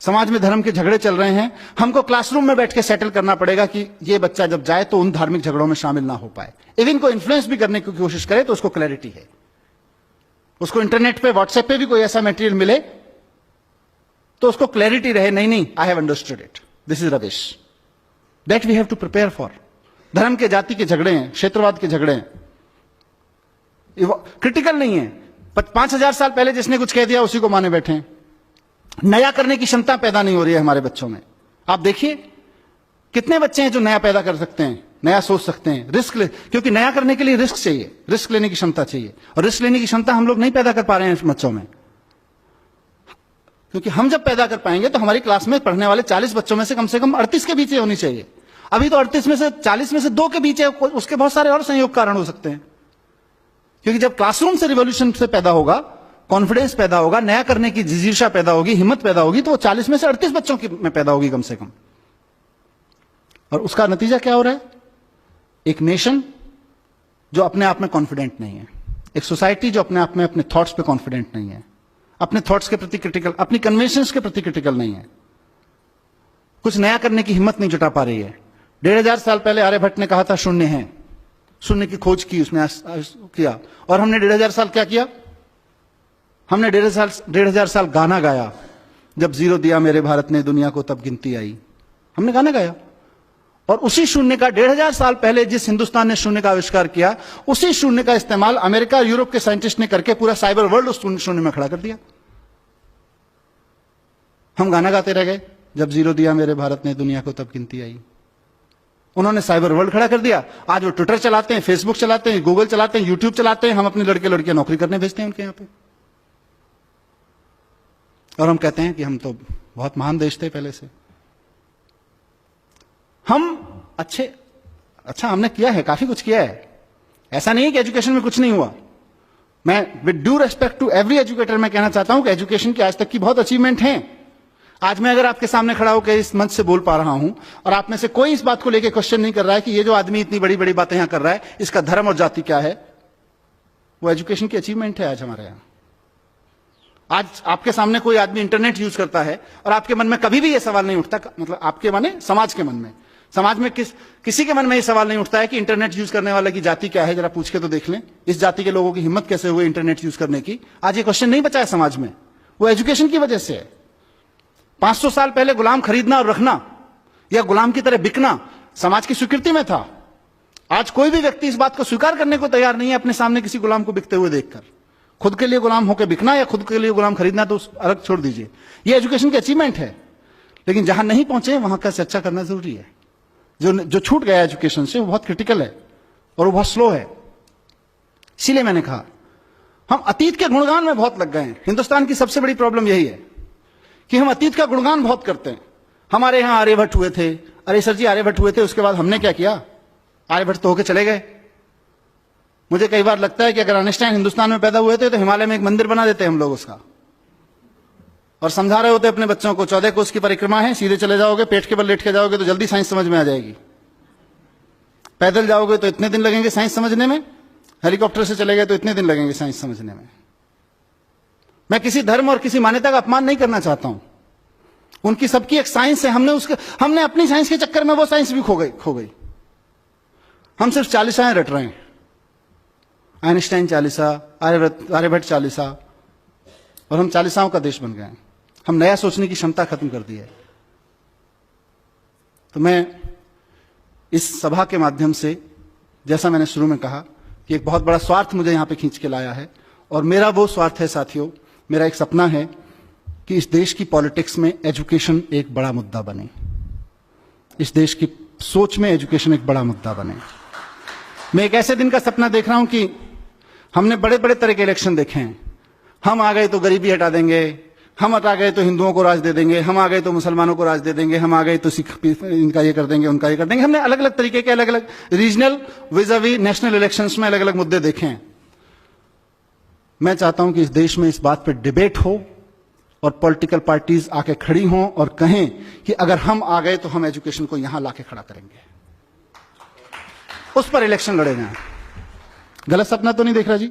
समाज में धर्म के झगड़े चल रहे हैं, हमको क्लासरूम में बैठ के सेटल करना पड़ेगा कि ये बच्चा जब जाए तो उन धार्मिक झगड़ों में शामिल ना हो पाए। इवन को इन्फ्लुएंस भी करने की कोशिश करे तो उसको क्लैरिटी है, उसको इंटरनेट पे व्हाट्सएप पे भी कोई ऐसा मटेरियल मिले तो उसको क्लैरिटी रहे, नहीं नहीं I have understood it, this is rubbish, that we have to prepare for. धर्म के जाति के झगड़े हैं, क्षेत्रवाद के झगड़े हैं, क्रिटिकल नहीं है। 5000 साल पहले जिसने कुछ कह दिया उसी को माने बैठे हैं। नया करने की क्षमता पैदा नहीं हो रही है हमारे बच्चों में। आप देखिए कितने बच्चे हैं जो नया पैदा कर सकते हैं, नया सोच सकते हैं, क्योंकि नया करने के लिए रिस्क चाहिए, रिस्क लेने की क्षमता चाहिए, और रिस्क लेने की क्षमता हम लोग नहीं पैदा कर पा रहे हैं बच्चों में। क्योंकि हम जब पैदा कर पाएंगे तो हमारी क्लास में पढ़ने वाले 40 बच्चों में से कम 38 के बीच होनी चाहिए। अभी तो 38 में से 40 में से 2 के बीच है, उसके बहुत सारे और संयोग कारण हो सकते हैं। क्योंकि जब क्लासरूम से रिवॉल्यूशन से पैदा होगा, कॉन्फिडेंस पैदा होगा, नया करने की जिजीशा पैदा होगी, हिम्मत पैदा होगी, तो वो 40 में से 38 बच्चों की में पैदा होगी कम से कम। और उसका नतीजा क्या हो रहा है? एक नेशन जो अपने आप में कॉन्फिडेंट नहीं है, एक सोसाइटी जो अपने आप में अपने थॉट्स पे कॉन्फिडेंट नहीं है, अपने थॉट्स के प्रति क्रिटिकल, अपनी कन्वेंशंस के प्रति क्रिटिकल नहीं है, कुछ नया करने की हिम्मत नहीं जुटा पा रही है। 1500 साल पहले आर्यभट्ट ने कहा था शून्य है, शून्य की खोज की उसने किया, और हमने 1500 साल क्या किया? हमने 1500 साल गाना गाया, जब जीरो दिया मेरे भारत ने दुनिया को तब गिनती आई। हमने गाना गाया, और उसी शून्य का 1500 साल पहले जिस हिंदुस्तान ने शून्य का आविष्कार किया, उसी शून्य का इस्तेमाल अमेरिका यूरोप के साइंटिस्ट ने करके पूरा साइबर वर्ल्ड उस शून्य में खड़ा कर दिया। हम गाना गाते रह गए, जब जीरो दिया मेरे भारत ने दुनिया को तब गिनती आई। उन्होंने साइबर वर्ल्ड खड़ा कर दिया। आज वो ट्विटर चलाते हैं, फेसबुक चलाते हैं, गूगल चलाते हैं, यूट्यूब चलाते हैं, हम अपने लड़के लड़कियां नौकरी करने भेजते हैं उनके यहां पे, और हम कहते हैं कि हम तो बहुत महान देश थे पहले से। हम अच्छा हमने किया है, काफी कुछ किया है, ऐसा नहीं है कि एजुकेशन में कुछ नहीं हुआ। मैं with due respect to every educator मैं कहना चाहता हूं कि एजुकेशन की आज तक की बहुत अचीवमेंट है। आज मैं अगर आपके सामने खड़ा होकर इस मंच से बोल पा रहा हूं और आप में से कोई इस बात को लेकर क्वेश्चन नहीं कर रहा है कि ये जो आदमी इतनी बड़ी बड़ी बातें यहां कर रहा है, इसका धर्म और जाति क्या है, वो एजुकेशन की अचीवमेंट है आज हमारे यहां। आज आपके सामने कोई आदमी इंटरनेट यूज करता है और आपके मन में कभी भी यह सवाल नहीं उठता, मतलब आपके माने समाज के मन में, समाज में किसी के मन में यह सवाल नहीं उठता है कि इंटरनेट यूज करने वाले की जाति क्या है, जरा पूछ के तो देख लें, इस जाति के लोगों की हिम्मत कैसे हुई इंटरनेट यूज करने की। आज ये क्वेश्चन नहीं बचा है समाज में, वो एजुकेशन की वजह से है। 500 साल पहले गुलाम खरीदना और रखना या गुलाम की तरह बिकना समाज की स्वीकृति में था। आज कोई भी व्यक्ति इस बात को स्वीकार करने को तैयार नहीं है अपने सामने किसी गुलाम को बिकते हुए देखकर। खुद के लिए गुलाम होकर बिकना या खुद के लिए गुलाम खरीदना तो अलग छोड़ दीजिए, ये एजुकेशन की अचीवमेंट है। लेकिन जहां नहीं पहुंचे वहां का चर्चा करना जरूरी है। जो छूट गया एजुकेशन से वो बहुत क्रिटिकल है और वो बहुत स्लो है। इसीलिए मैंने कहा हम अतीत के गुणगान में बहुत लग गए हैं। हिंदुस्तान की सबसे बड़ी प्रॉब्लम यही है कि हम अतीत का गुणगान बहुत करते हैं। हमारे यहां आर्यभट्ट हुए थे, अरे सर जी आर्यभट्ट हुए थे, उसके बाद हमने क्या किया? आर्यभट्ट तो होके चले गए। मुझे कई बार लगता है कि अगर आइंस्टाइन हिंदुस्तान में पैदा हुए थे तो हिमालय में एक मंदिर बना देते हम लोग उसका, और समझा रहे होते अपने बच्चों को 14 कोस की परिक्रमा है, सीधे चले जाओगे, पेट के बल लेट के जाओगे तो जल्दी साइंस समझ में आ जाएगी। पैदल जाओगे तो इतने दिन लगेंगे साइंस समझने में, हेलीकॉप्टर से चले गए तो इतने दिन लगेंगे साइंस समझने में। मैं किसी धर्म और किसी मान्यता का अपमान नहीं करना चाहता हूं, उनकी सबकी एक साइंस है। हमने अपनी साइंस के चक्कर में वो साइंस भी खो गई। हम सिर्फ 40 रट रहे हैं, आइंस्टाइन 40, आर्यभट्ट 40, और हम 40 का देश बन गए हैं। हम नया सोचने की क्षमता खत्म कर दी है। तो मैं इस सभा के माध्यम से, जैसा मैंने शुरू में कहा कि एक बहुत बड़ा स्वार्थ मुझे यहां पे खींच के लाया है, और मेरा वो स्वार्थ है साथियों, मेरा एक सपना है कि इस देश की पॉलिटिक्स में एजुकेशन एक बड़ा मुद्दा बने, इस देश की सोच में एजुकेशन एक बड़ा मुद्दा बने। मैं एक ऐसे दिन का सपना देख रहा हूं कि हमने बड़े बड़े तरह के इलेक्शन देखे हैं। हम आ गए तो गरीबी हटा देंगे, हम हटा गए तो हिंदुओं को राज दे देंगे, हम आ गए तो मुसलमानों को राज दे देंगे, हम आ गए तो सिख इनका ये कर देंगे, उनका ये कर देंगे। हमने अलग अलग तरीके के अलग अलग रीजनल विज़ावी नेशनल इलेक्शंस में अलग अलग मुद्दे देखे हैं। मैं चाहता हूं कि इस देश में इस बात पर डिबेट हो और पॉलिटिकल पार्टीज आके खड़ी हों और कहें कि अगर हम आ गए तो हम एजुकेशन को यहां लाके खड़ा करेंगे, उस पर इलेक्शन लड़े जाएं। गलत सपना तो नहीं देख रहा जी?